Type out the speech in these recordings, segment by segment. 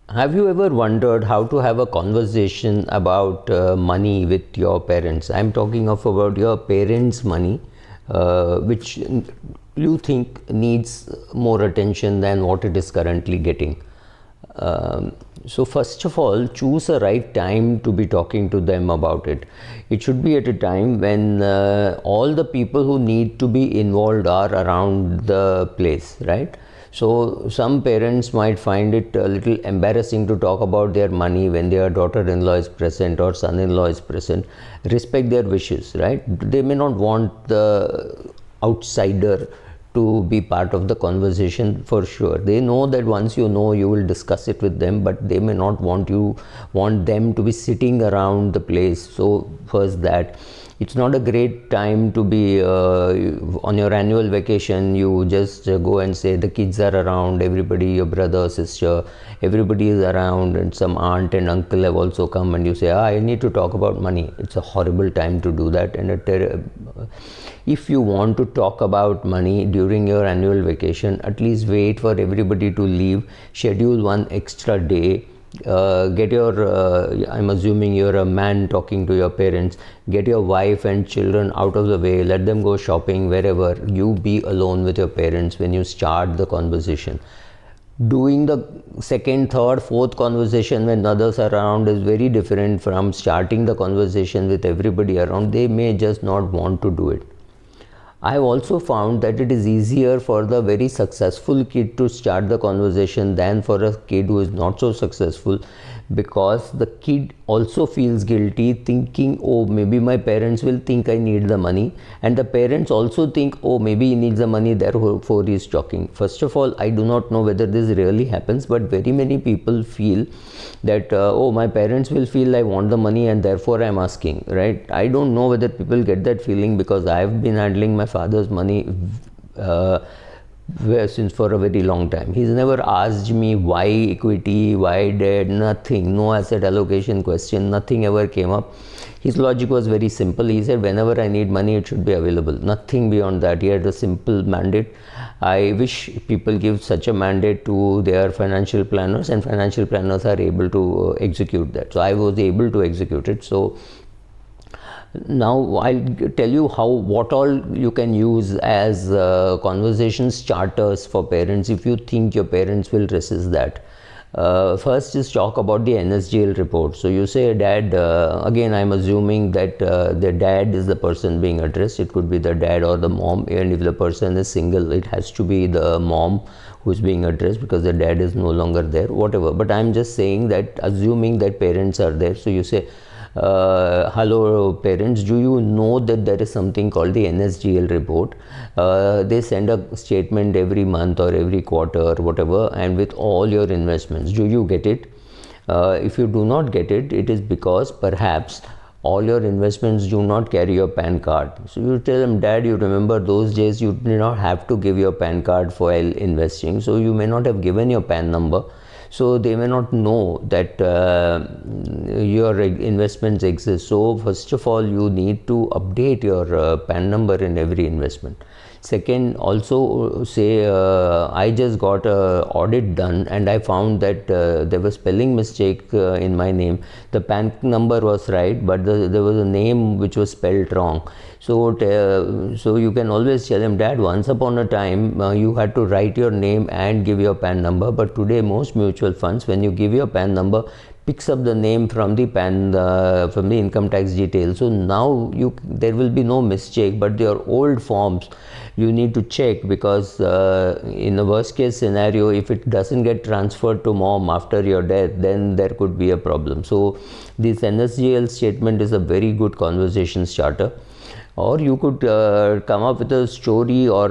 Have you ever wondered how to have a conversation about money with your parents? I'm talking of about your parents' money, which you think needs more attention than what it is currently getting. So first of all, choose a right time to be talking to them about it. It should be at a time when all the people who need to be involved are around the place, right? So some parents might find it a little embarrassing to talk about their money when their daughter-in-law is present or son-in-law is present. Respect their wishes, right? They may not want the outsider to be part of the conversation for sure. They know that once you know, you will discuss it with them, but they may not want them to be sitting around the place. So first that. It's not a great time to be on your annual vacation. You just go and say the kids are around, everybody, your brother, sister, everybody is around, and some aunt and uncle have also come, and you say, I need to talk about money. It's a horrible time to do that. And if you want to talk about money during your annual vacation, at least wait for everybody to leave, schedule one extra day. Get your I'm assuming you're a man talking to your parents, get your wife and children out of the way, let them go shopping wherever. You be alone with your parents when you start the conversation. Doing the second, third, fourth conversation when others are around is very different from starting the conversation with everybody around. They may just not want to do it. I've also found that it is easier for the very successful kid to start the conversation than for a kid who is not so successful, because the kid also feels guilty thinking, oh, maybe my parents will think I need the money, and the parents also think, oh, maybe he needs the money, therefore he is talking. First of all, I do not know whether this really happens, but very many people feel that oh, my parents will feel I want the money and therefore I am asking, right? I don't know whether people get that feeling, because I have been handling my father's money since for a very long time. He's never asked me why equity, why debt, nothing, no asset allocation question, nothing ever came up. His logic was very simple. He said, whenever I need money, it should be available. Nothing beyond that. He had a simple mandate. I wish people give such a mandate to their financial planners, and financial planners are able to execute that. So I was able to execute it. So now I'll tell you what all you can use as conversation starters for parents if you think your parents will resist that. First is talk about the NSGL report. So you say, dad, again I'm assuming that the dad is the person being addressed. It could be the dad or the mom, and if the person is single, it has to be the mom who's being addressed, because the dad is no longer there, whatever. But I'm just saying that, assuming that parents are there. So you say, hello parents, do you know that there is something called the NSGL report? They send a statement every month or every quarter or whatever, and with all your investments. Do you get it? If you do not get it, it is because perhaps all your investments do not carry your PAN card. So you tell them, dad, you remember those days you did not have to give your PAN card while investing, so you may not have given your PAN number. So they may not know that your investments exist. So first of all, you need to update your PAN number in every investment. Second, also say, I just got a audit done and I found that there was spelling mistake in my name. The PAN number was right, but there was a name which was spelled wrong. So you can always tell them, dad, once upon a time you had to write your name and give your PAN number, but today most mutual funds, when you give your PAN number, picks up the name from the PAN, from the income tax details. So now there will be no mistake, but your old forms you need to check, because in the worst case scenario, if it doesn't get transferred to mom after your death, then there could be a problem. So this NSGL statement is a very good conversation starter. Or you could come up with a story, or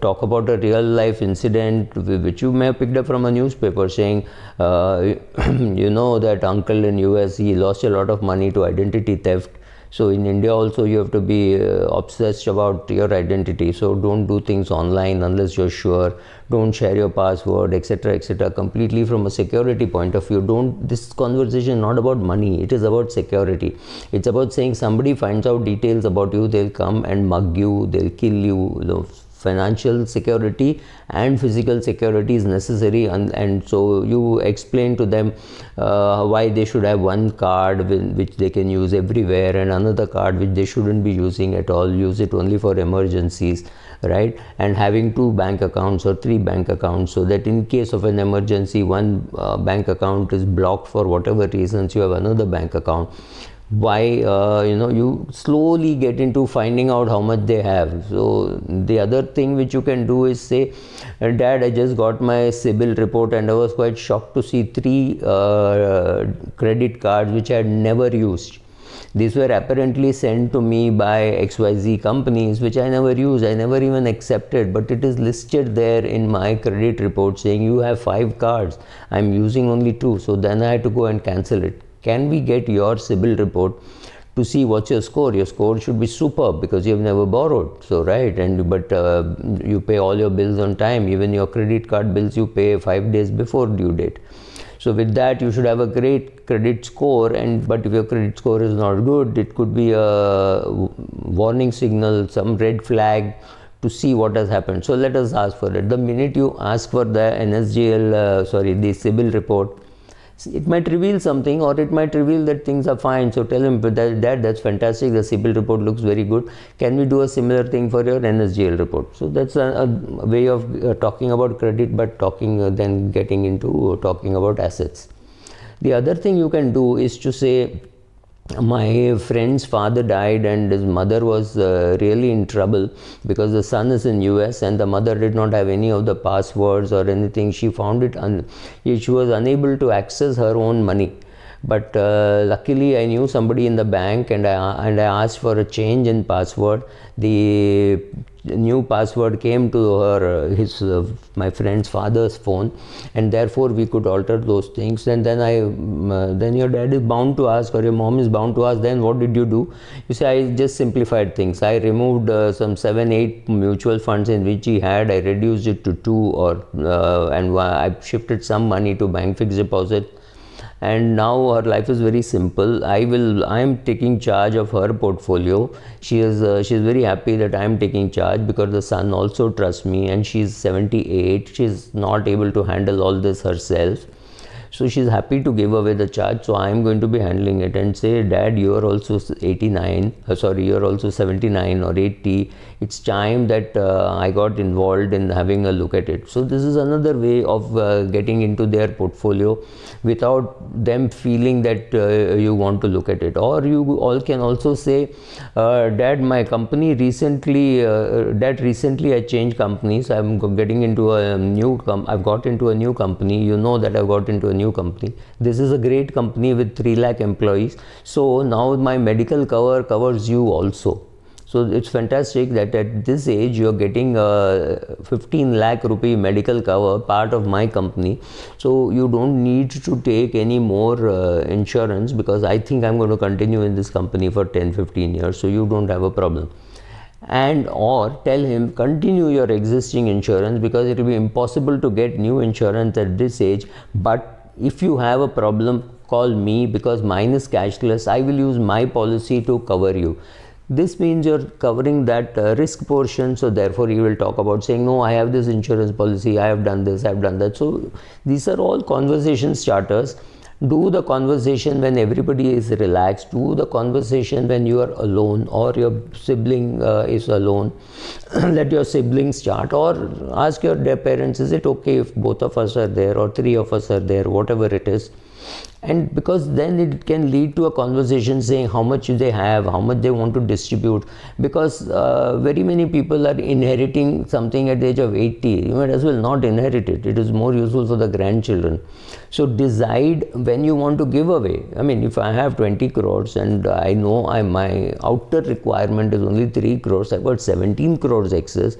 talk about a real life incident which you may have picked up from a newspaper, saying, you know that uncle in US, he lost a lot of money to identity theft. So in India also you have to be obsessed about your identity. So don't do things online unless you're sure. Don't share your password, etc., etc. Completely from a security point of view. This conversation is not about money. It is about security. It's about saying somebody finds out details about you, they'll come and mug you, they'll kill you, financial security and physical security is necessary, and so you explain to them why they should have one card which they can use everywhere and another card which they shouldn't be using at all, use it only for emergencies, right? And having 2 bank accounts or 3 bank accounts, so that in case of an emergency, one bank account is blocked for whatever reasons, you have another bank account. Why you slowly get into finding out how much they have. So the other thing which you can do is say, Dad, I just got my CIBIL report and I was quite shocked to see 3 credit cards which I had never used. These were apparently sent to me by XYZ companies which I never used, I never even accepted, but it is listed there in my credit report saying you have 5 cards, I'm using only 2. So then I had to go and cancel it. Can we get your CIBIL report to see what's your score? Your score should be superb because you've never borrowed. So but you pay all your bills on time. Even your credit card bills you pay 5 days before due date. So with that you should have a great credit score. But if your credit score is not good, it could be a warning signal, some red flag to see what has happened. So let us ask for it. The minute you ask for the the CIBIL report, it might reveal something, or it might reveal that things are fine. So tell him, Dad, that's fantastic, the CIBIL report looks very good, can we do a similar thing for your NSGL report? So that's a way of talking about credit, but then getting into talking about assets. The other thing you can do is to say, my friend's father died and his mother was really in trouble because the son is in US and the mother did not have any of the passwords or anything. She found it she was unable to access her own money. But luckily I knew somebody in the bank, and I asked for a change in password. The new password came to my friend's father's phone, and therefore we could alter those things. And then your dad is bound to ask, or your mom is bound to ask, then what did you do? You say, I just simplified things. I removed some 7-8 mutual funds in which he had. I reduced it to 2, and I shifted some money to bank fixed deposit. And now her life is very simple. I am taking charge of her portfolio. She is very happy that I am taking charge because the son also trusts me, and she's 78. She's not able to handle all this herself. So she's happy to give away the charge. So I am going to be handling it and say, Dad, you are also 79. You are also 79 or 80. It's time that I got involved in having a look at it. So this is another way of getting into their portfolio without them feeling that you want to look at it. Or you all can also say, Dad, my company recently I changed companies. I'm getting into I've got into a new company. You know that I've got into a new company. This is a great company with 3 lakh employees. So now my medical cover covers you also. So it's fantastic that at this age you are getting a 15 lakh rupee medical cover, part of my company. So you don't need to take any more insurance, because I think I'm going to continue in this company for 10-15 years. So you don't have a problem. Or tell him, continue your existing insurance, because it will be impossible to get new insurance at this age. But if you have a problem, call me, because mine is cashless. I will use my policy to cover you. This means you're covering that risk portion. So therefore you will talk about saying, no, I have this insurance policy, I have done this, I have done that. So these are all conversation starters. Do the conversation when everybody is relaxed. Do the conversation when you are alone, or your sibling is alone. Let your siblings start, or ask your parents, is it okay if both of us are there or 3 of us are there, whatever it is. And because then it can lead to a conversation saying how much they have, how much they want to distribute. Because very many people are inheriting something at the age of 80. You might as well not inherit it. It is more useful for the grandchildren. So decide when you want to give away. I mean, if I have 20 crores and I know my outer requirement is only 3 crores, I've got 17 crores excess.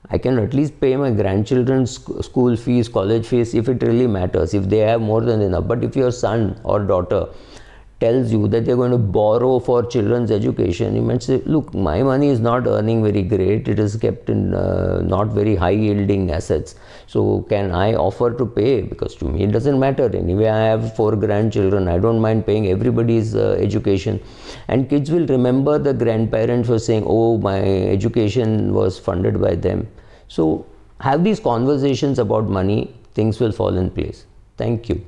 I can at least pay my grandchildren's school fees, college fees, if it really matters, if they have more than enough. But if your son or daughter tells you that they're going to borrow for children's education, you might say, look, my money is not earning very great, it is kept in not very high yielding assets, so can I offer to pay? Because to me it doesn't matter, anyway I have 4 grandchildren, I don't mind paying everybody's education. And kids will remember the grandparents were saying, oh, my education was funded by them. So have these conversations about money, things will fall in place. Thank you.